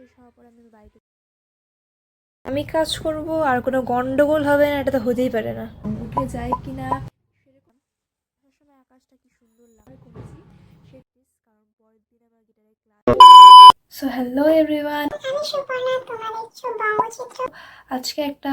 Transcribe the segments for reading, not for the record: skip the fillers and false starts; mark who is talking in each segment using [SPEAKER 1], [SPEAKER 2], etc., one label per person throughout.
[SPEAKER 1] শেষ হওয়ার পর আমি বাড়িতে আমি কাজ করব আর কোনো গন্ডগোল হবে না, এটা তো হতেই পারে না। উঠে যায় কিনা সেরকম সবসময় আকাশটা কি সুন্দর লাগে করেছি সে প্লিজ, কারণ পরের দিন আবার গিটারের ক্লাস। সো হ্যালো এভরিওয়ান,
[SPEAKER 2] আমি সুপর্ণা, তোমার ইচ্ছু ব্যঙ্গচিত্র
[SPEAKER 1] আজকে একটা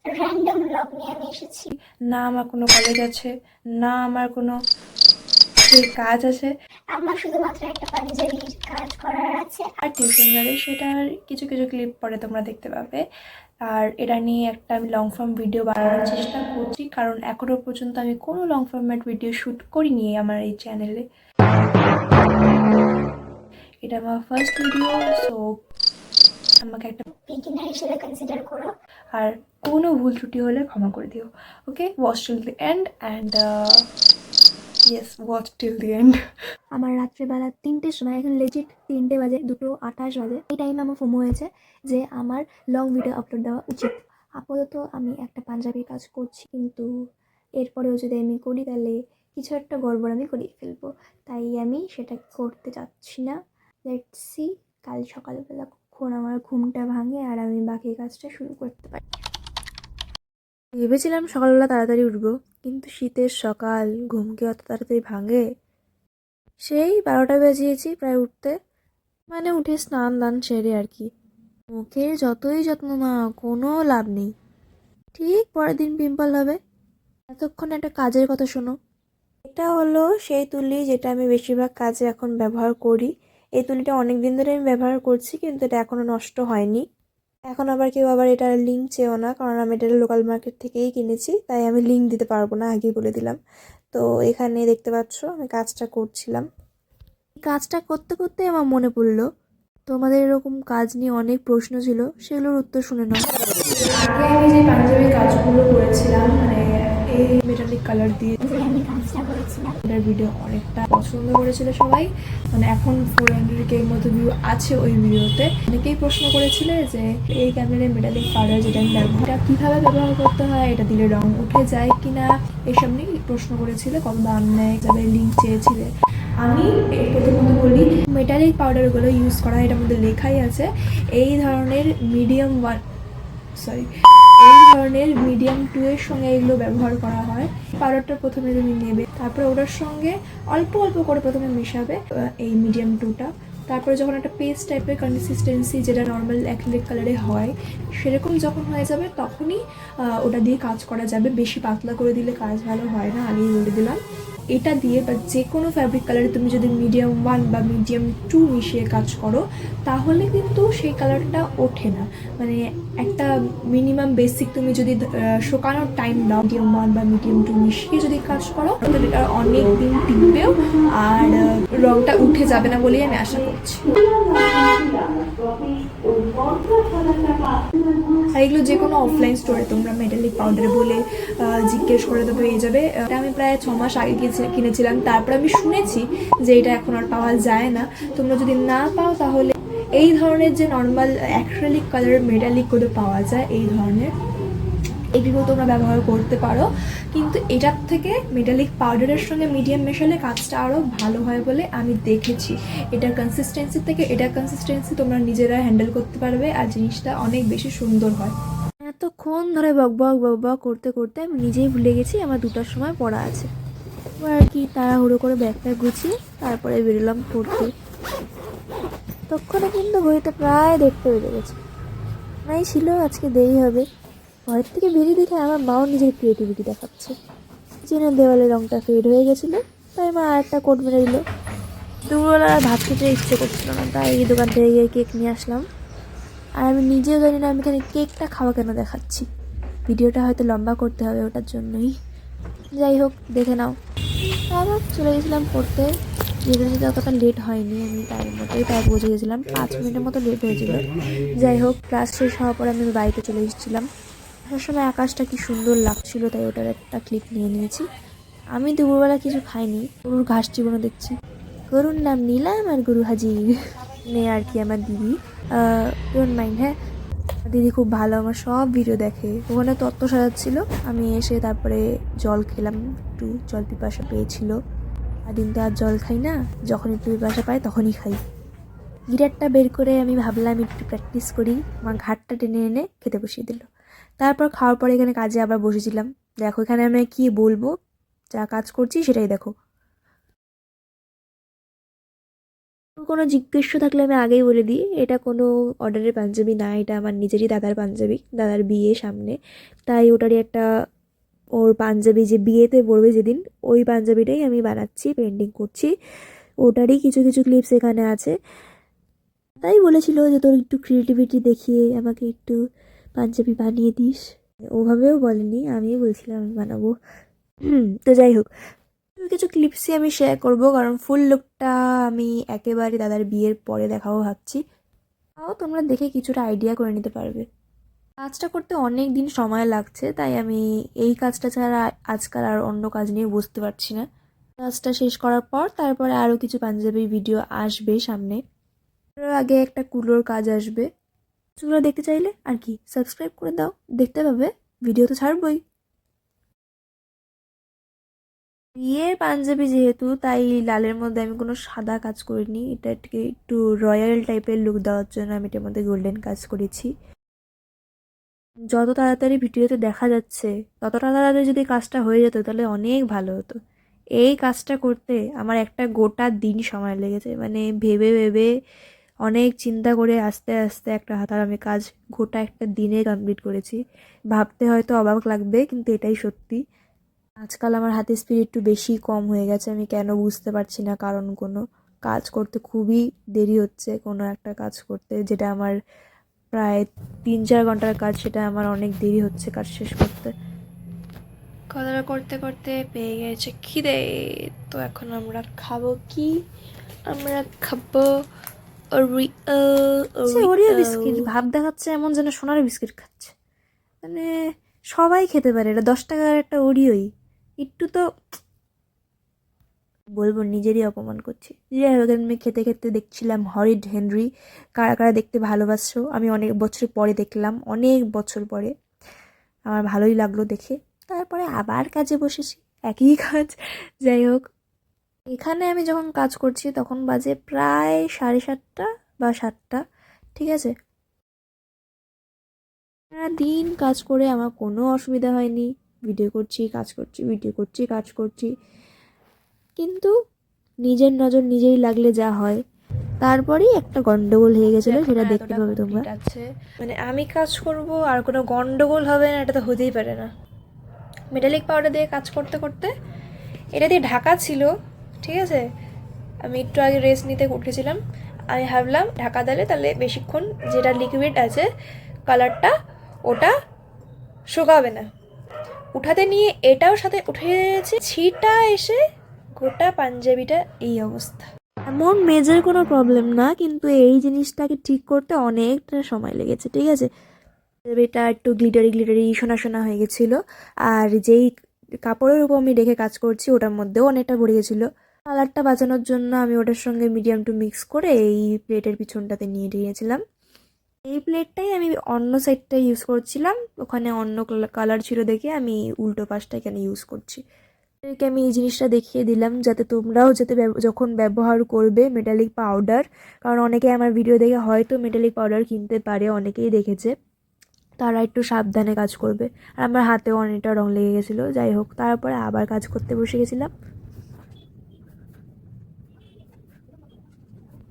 [SPEAKER 2] র্যান্ডম ব্লগ নিয়ে আমি এসেছি।
[SPEAKER 1] না আমার কোনো কলেজ আছে, না আমার কোনো কাজ আছে,
[SPEAKER 2] আমার শুধুমাত্র একটা পাঞ্জাবির কাজ করার আছে।
[SPEAKER 1] আর টিউশন গেলে সেটার কিছু কিছু ক্লিপ পরে তোমরা দেখতে পাবে। আর এটা নিয়ে একটা আমি লং ফর্ম ভিডিও বানানোর চেষ্টা করছি, কারণ এখনও পর্যন্ত আমি কোনো লং ফর্ম্যাট ভিডিও শ্যুট করিনি আমার এই চ্যানেলে। এটা আমার ফার্স্ট ভিডিও, সো আমাকে একটা
[SPEAKER 2] বিগিনার হিসেবে কনসিডার করো।
[SPEAKER 1] আর কোনো ভুল ত্রুটি হলে ক্ষমা করে দিও। Okay, watch till the end and yes, watch till the end. আমার রাত্রেবেলা 3টের সময়, এখন লেজিট 3টে বাজে, 2:28 বাজে, এই টাইমে আমার ফোমো হয়েছে যে আমার লং ভিডিও আপলোড দেওয়া উচিত। আপাতত আমি একটা পাঞ্জাবির কাজ করছি, কিন্তু এরপরেও যদি আমি করি তাহলে কিছু একটা গড়বড় আমি করিয়ে ফেলবো, তাই আমি সেটা করতে চাচ্ছি না। লেটস সি কাল সকালবেলা কখন আমার ঘুমটা ভাঙে আর আমি বাকি কাজটা শুরু করতে পারি। ভেবেছিলাম সকালবেলা তাড়াতাড়ি উঠবো, কিন্তু শীতের সকাল, ঘুম কি অত তাড়াতাড়ি ভাঙে? সেই 12টা বাজিয়েছি প্রায় উঠতে, মানে উঠে স্নান দান সেরে আর কি। মুখের যতই যত্ন না, কোনো লাভ নেই, ঠিক পরের দিন পিম্পল হবে। এতক্ষণ একটা কাজের কথা শোনো। এটা হলো সেই তুলি যেটা আমি বেশিরভাগ কাজে এখন ব্যবহার করি। এই তুলিটা অনেক দিন ধরে আমি ব্যবহার করছি, কিন্তু এটা এখনও নষ্ট হয়নি। এখন আবার কেউ আবার এটার লিঙ্ক চেয়েও না, কারণ আমি এটা লোকাল মার্কেট থেকেই কিনেছি, তাই আমি লিঙ্ক দিতে পারবো না, আগেই বলে দিলাম। তো এখানে দেখতে পাচ্ছ আমি কাজটা করছিলাম। কাজটা করতে করতে আমার মনে পড়লো তোমাদের এরকম কাজ নিয়ে অনেক প্রশ্ন ছিল, সেগুলোর উত্তর শুনে নাও। আগে আমি যে পাঞ্জাবির কাজগুলো করেছিলাম, মানে এই মেটালিক কালার দিয়ে
[SPEAKER 2] আমি কাজটা করেছিলাম,
[SPEAKER 1] এটার ভিডিও অনেকটা পছন্দ করেছিল সবাই, মানে এখন 400K মতো ভিউ আছে ওই ভিডিওতে। অনেকেই প্রশ্ন করেছিলে যে এই ক্যামেরায় মেটালিক পাউডার যেটা আমি ব্যবহার, কীভাবে ব্যবহার করতে হয়, এটা দিলে রং উঠে যায় কিনা, এসব নিয়ে প্রশ্ন করেছিলে, কত দাম নেয়, যাদের লিঙ্ক চেয়েছিলে। আমি প্রথমত বলি, মেটালিক পাউডারগুলো ইউজ করা, এটার মধ্যে লেখাই আছে এই ধরনের মিডিয়াম 2 এর সঙ্গে এগুলো ব্যবহার করা হয়। পাউডারটা প্রথমে তুমি নেবে, তারপরে ওটার সঙ্গে অল্প অল্প করে প্রথমে মেশাবে এই মিডিয়াম 2টা। তারপরে যখন একটা পেস্ট টাইপের কনসিস্টেন্সি, যেটা নর্মাল অ্যাক্রিলিক কালারে হয়, সেরকম যখন হয়ে যাবে তখনই ওটা দিয়ে কাজ করা যাবে। বেশি পাতলা করে দিলে কাজ ভালো হয় না, আগেই বলে দিলাম। এটা দিয়ে বা যে কোনো ফ্যাব্রিক কালারে তুমি যদি মিডিয়াম 1 বা মিডিয়াম 2 মিশিয়ে কাজ করো, তাহলে কিন্তু সেই কালারটা ওঠে না। মানে একটা মিনিমাম বেসিক তুমি যদি শুকানোর টাইম দাও, মিডিয়াম 1 বা মিডিয়াম 2 মিশিয়ে যদি কাজ করো, তাহলে এটা অনেক দিন টিকবেও আর রংটা উঠে যাবে না বলেই আমি আশা করছি। আর এগুলো যে কোনো অফলাইন স্টোরে তোমরা মেটালিক পাউডার বলে জিজ্ঞেস করে তো পেয়ে যাবে। এটা আমি প্রায় 6 মাস আগে কিনেছিলাম, তারপর আমি শুনেছি যে এটা এখন আর পাওয়া যায় না। তোমরা যদি না পাও তাহলে এই ধরনের যে নর্মাল অ্যাক্রিলিক কালারের মেটালিকগুলো পাওয়া যায়, এই ধরনের এগুলো তোমরা ব্যবহার করতে পারো। কিন্তু এটার থেকে মেটালিক পাউডারের সঙ্গে মিডিয়াম মেশালে কাজটা আরও ভালো হয় বলে আমি দেখেছি। এটার কনসিস্টেন্সি থেকে এটার কনসিস্টেন্সি তোমরা নিজেরা হ্যান্ডেল করতে পারবে, আর জিনিসটা অনেক বেশি সুন্দর হয়। এতক্ষণ ধরে বক করতে করতে আমি নিজেই ভুলে গেছি আমার 2টার সময় পড়া আছে। এবার আর কি তাড়াহুড়ো করে ব্যাগটা গুছিয়ে তারপরে বেরোলাম পড়তে। তখনও কিন্তু ঘড়িতে প্রায় 1:30 বেজে গেছে। নাই ছিল আজকে দেরি হবে। ঘরের থেকে বেরিয়ে দেখে আমার মাও নিজের ক্রিয়েটিভিটি দেখাচ্ছে। কিচেনের দেওয়ালে রঙটা ফেড হয়ে গেছিলো, তাই মা আর একটা কোট মেরে দিল। দুপুরবেলা আর ভাত খেতে ইচ্ছে করছিল না, তাই এই দোকান থেকে গিয়ে কেক নিয়ে আসলাম। আর আমি নিজেও জানি না আমি এখানে কেকটা খাওয়া কেন দেখাচ্ছি। ভিডিওটা হয়তো লম্বা করতে হবে ওটার জন্যই। যাই হোক, দেখে নাও। তারপর চলে গেছিলাম পড়তে। যেতে যেতে অতটা লেট হয়নি, আমি টাইম মতোই প্রায় পৌঁছে গেছিলাম, 5 মিনিটের মতো লেট হয়েছিল। যাই হোক, ক্লাস শেষ হওয়ার পর আমি বাড়িতে চলে এসেছিলাম। আসার সময় আকাশটা কি সুন্দর লাগছিল, তাই ওটার একটা ক্লিপ নিয়ে নিয়েছি। আমি দুপুরবেলা কিছু খাইনি, গরুর ঘাস চিবানো দেখছি। গরুর নাম নিলাম আর গরু হাজির। মেয়ে আর কি আমার দিদি, ডোন্ট মাইন্ড। হ্যাঁ, দিদি খুব ভালো, আমার সব ভিডিও দেখে। ওখানে তত্ত্ব সাজাচ্ছিল, আমি এসে তারপরে জল খেলাম, একটু জল পিপাসা পেয়েছিল। আর দিন তো আর জল খাই না, যখন একটু পিপাসা পাই তখনই খাই।
[SPEAKER 3] গিটারটা বের করে আমি ভাবলাম একটু প্র্যাকটিস করি। আমার ঘাটটা টেনে এনে খেতে বসিয়ে দিল। তারপর খাওয়ার পরে এখানে কাজে আবার বসেছিলাম। দেখো এখানে আমি কি বলবো, যা কাজ করছি সেটাই দেখো। কোনো জিজ্ঞেস থাকলে আমি আগেই বলে দিই, এটা কোনো অর্ডারের পাঞ্জাবি না, এটা আমার নিজেরই দাদার পাঞ্জাবি, দাদার বিয়ে সামনে, তাই ওটারই একটা, ওর পাঞ্জাবি যে বিয়েতে পরবে যেদিন, ওই পাঞ্জাবিটাই আমি বানাচ্ছি, পেন্টিং করছি। ওটারই কিছু কিছু ক্লিপস এখানে আছে। তাই বলেছিল যে তোর একটু ক্রিয়েটিভিটি দেখিয়ে আমাকে একটু পাঞ্জাবি বানিয়ে দিস। ওভাবেও বলেনি, আমিই বলছিলাম আমি বানাবো। তো যাই হোক, কিছু ক্লিপসই আমি শেয়ার করব, কারণ ফুল লুকটা আমি একেবারে দাদার বিয়ের পরে দেখাবো ভাবছি। তাও তোমরা দেখে কিছুটা আইডিয়া করে নিতে পারবে। কাজটা করতে অনেক দিন সময় লাগছে, তাই আমি এই কাজটা ছাড়া আজকাল আর অন্য কাজ নিয়ে বুঝতে পারছি না। কাজটা শেষ করার পর তারপরে আরও কিছু পাঞ্জাবির ভিডিও আসবে সামনে। তার আগে একটা কুলোর কাজ আসবে। সেগুলো দেখতে চাইলে আর কি সাবস্ক্রাইব করে দাও, দেখতে পাবে, ভিডিও তো ছাড়বই। বিয়ের পাঞ্জাবি যেহেতু, তাই লালের মধ্যে আমি কোনো সাদা কাজ করিনি, এটা একটু রয়্যাল টাইপের লুক দেওয়ার জন্য আমি এটার মধ্যে গোল্ডেন কাজ করেছি। যত তাড়াতাড়ি ভিডিওতে দেখা যাচ্ছে তত তাড়াতাড়ি যদি কাজটা হয়ে যেত তাহলে অনেক ভালো হতো। এই কাজটা করতে আমার একটা গোটা দিন সময় লেগেছে, মানে ভেবে ভেবে অনেক চিন্তা করে আস্তে আস্তে একটা হাতার আমি কাজ গোটা একটা দিনে কমপ্লিট করেছি। ভাবতে হয়তো অবাক লাগবে, কিন্তু এটাই সত্যি। আজকাল আমার হাতে স্পিড একটু বেশি কম হয়ে গেছে, আমি কেন বুঝতে পারছি না কারণ কোনো। কাজ করতে খুবই দেরি হচ্ছে, কোনো একটা কাজ করতে যেটা আমার প্রায় 3-4 ঘন্টার কাজ, সেটা আমার অনেক দেরি হচ্ছে কাজ শেষ করতে।
[SPEAKER 1] খাওয়া করতে করতে পেয়ে গেছে খিদে, তো এখন আমরা খাবো কি? আমরা খাবো
[SPEAKER 3] ওরিও বিস্কিট, ভাব দেখাচ্ছে এমন যেন সোনার বিস্কিট খাচ্ছে। মানে সবাই খেতে পারে, এটা 10 টাকার একটা ওরিওই, একটু তো বলবো নিজেরই অপমান করছি। যাই হোক, আমি খেতে খেতে দেখছিলাম হরিড হেনরি। কারা কারা দেখতে ভালোবাসছো, আমি অনেক বছর পরে দেখলাম, অনেক বছর পরে। আমার ভালোই লাগলো দেখে। তারপরে আবার কাজে বসেছি, একই কাজ। যাই হোক, এখানে আমি যখন কাজ করছি তখন বাজে প্রায় 7:30 বা 7টা, ঠিক আছে। দিন কাজ করে আমার কোনো অসুবিধা হয়নি, ভিডিও করছি, কাজ করছি, ভিডিও করছি, কাজ করছি। কিন্তু নিজের নজর নিজেই লাগলে যা হয়, তারপরেই একটা গন্ডগোল হয়ে গেছিলো, সেটা দেখতে পাবে তোমরা।
[SPEAKER 1] আছে, মানে আমি কাজ করব আর কোনো গন্ডগোল হবে না, এটা তো হতেই পারে না। মেটালিক পাউডার দিয়ে কাজ করতে করতে, এটা দিয়ে ঢাকা ছিল, ঠিক আছে। আমি একটু আগে রেস্ট নিতে উঠেছিলাম, আমি ভাবলাম ঢাকা দিলে তাহলে বেশিক্ষণ যেটা লিকুইড আছে কালারটা, ওটা শুকাবে না। উঠাতে নিয়ে এটাও সাথে উঠে গেছে, ছিটা এসে গোটা পাঞ্জাবিটা এই অবস্থা।
[SPEAKER 3] এমন মেজর কোনো প্রবলেম না, কিন্তু এই জিনিসটাকে ঠিক করতে অনেকটা সময় লেগেছে, ঠিক আছে। এটা একটু গ্লিটারি গ্লিটারি সোনা সোনা হয়ে গেছিলো, আর যেই কাপড়ের উপর আমি রেখে কাজ করছি ওটার মধ্যেও অনেকটা ভরে গেছিলো। কালারটা বাঁচানোর জন্য আমি ওটার সঙ্গে মিডিয়াম টু মিক্স করে এই প্লেটের পিছনটাতে নিয়ে নিয়েছিলাম। এই প্লেটটাই আমি অন্য সাইডটা ইউজ করছিলাম, ওখানে অন্য কালার ছিল দেখে আমি উল্টো পাশটা এখানে ইউজ করছি। এটাকে আমি এই জিনিসটা দেখিয়ে দিলাম যাতে তোমরাও যাতে যখন ব্যবহার করবে মেটালিক পাউডার, কারণ অনেকে আমার ভিডিও দেখে হয়তো মেটালিক পাউডার কিনতে পারে, অনেকেই দেখেছে, তারা একটু সাবধানে কাজ করবে। আর আমার হাতেও অনেকটা রং লেগে গেছিলো। যাই হোক, তারপরে আবার কাজ করতে বসে গেছিলাম।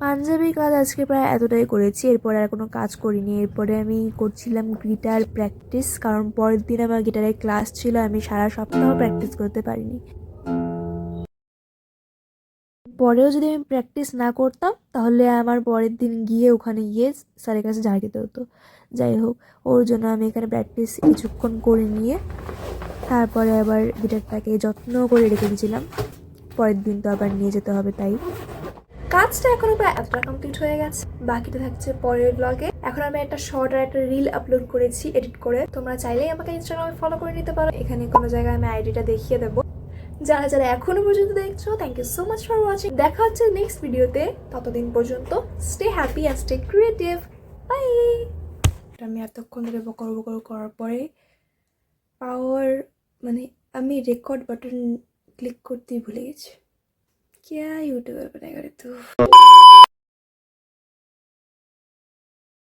[SPEAKER 3] পাঞ্জাবি কাজ আজকে প্রায় এতটাই করেছি, এরপরে আর কোনো কাজ করিনি। এরপরে আমি করছিলাম গিটার প্র্যাকটিস, কারণ পরের দিন আমার গিটারের ক্লাস ছিল, আমি সারা সপ্তাহ প্র্যাকটিস করতে পারিনি। পরেও যদি আমি প্র্যাকটিস না করতাম তাহলে আমার পরের দিন গিয়ে ওখানে গিয়ে স্যারের কাছে ঝাড় দিতে হতো। যাই হোক, ওর জন্য আমি এখানে প্র্যাকটিস কিছুক্ষণ করে নিয়ে তারপরে আবার গিটারটাকে যত্ন করে রেখে দিয়েছিলাম, পরের দিন তো আবার নিয়ে যেতে হবে। তাই
[SPEAKER 1] কাজটা এখনো প্রায় এতটা কমপ্লিট হয়ে গেছে, বাকিটা থাকছে পরের ব্লগে। এখন আমি একটা শর্ট আর একটা রিল আপলোড করেছি এডিট করে, তোমরা চাইলেই আমাকে ইনস্টাগ্রামে ফলো করে নিতে পারো, এখানে কোনো জায়গায় আমি আইডিটা দেখিয়ে দেবো। যারা যারা এখনো পর্যন্ত দেখছো, thank you so much for watching. দেখা হচ্ছে নেক্সট ভিডিওতে, ততদিন পর্যন্ত stay happy and stay creative. Bye. আমি এতক্ষণ ধরে বকর বকর করার পরে পাওয়ার, মানে আমি রেকর্ড বাটন ক্লিক করতেই ভুলে গেছি। क्या यूट्यूबर बनेगा रे तू।